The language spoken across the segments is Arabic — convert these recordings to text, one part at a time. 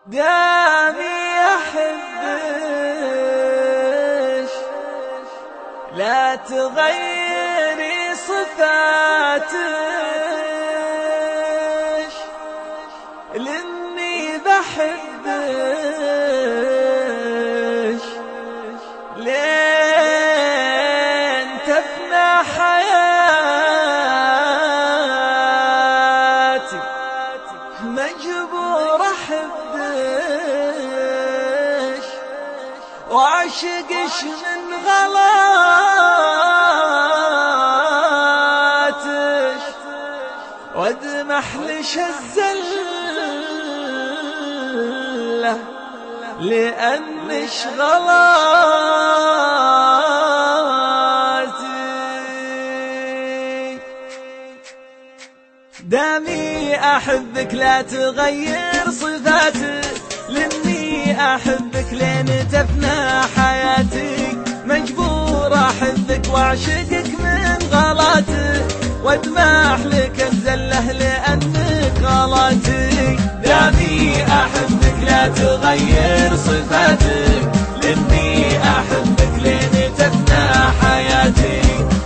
دامي أحبش لا تغيري صفاتش، لاني بحبش لين تفنى حياتي، مجبور احبش وعشقش من غلاتش، وادمح لش الزلة لأنش غلاتي. دامي أحبك لا تغير صفاتك، لاني أحبك لين تفنى حياتي، مجبور أحبك وأعشقك من غلاتك، وادمح لك الزلة لأنك غلاتي. دامي أحبك لا تغير صفاتك، لاني أحبك لين تفنى حياتي،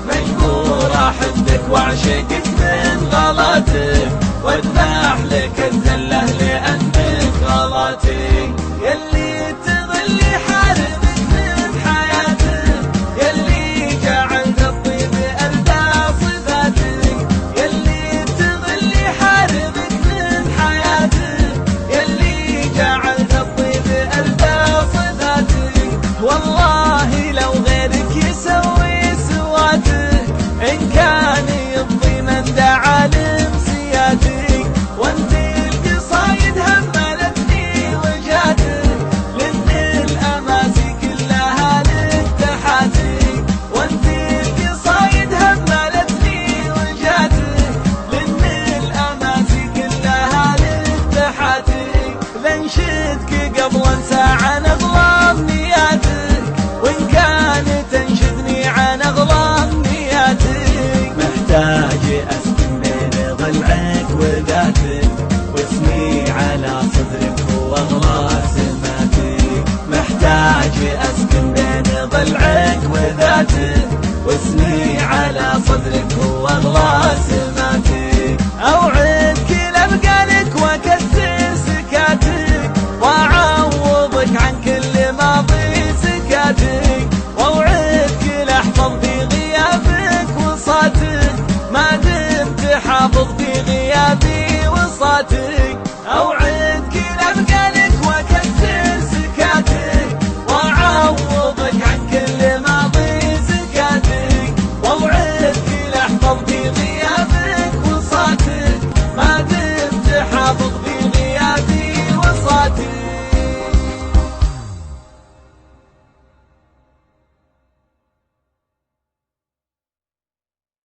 مجبور أحبك وأعشقك من غلاتك، وادمح لك الزلة لأنك غلاتي. يلي تظلي حارمك من حياتك، يلي جعلت الطيب ألبى صفاتك، يلي تظلي حارمك من حياتك، يلي جعلت الطيب ألبى صفاتك. والله لو غيرك يسوي سواتك، إن كان يبضي من دعا لمسياتك، وانت القصايد هملتني وجاتك، لان الاماسي كلها للتحاتك، وانت القصايد هملتني وجاتك، لان الاماسي كلها للتحاتك. لانشدك قبل انسى عن اغلاط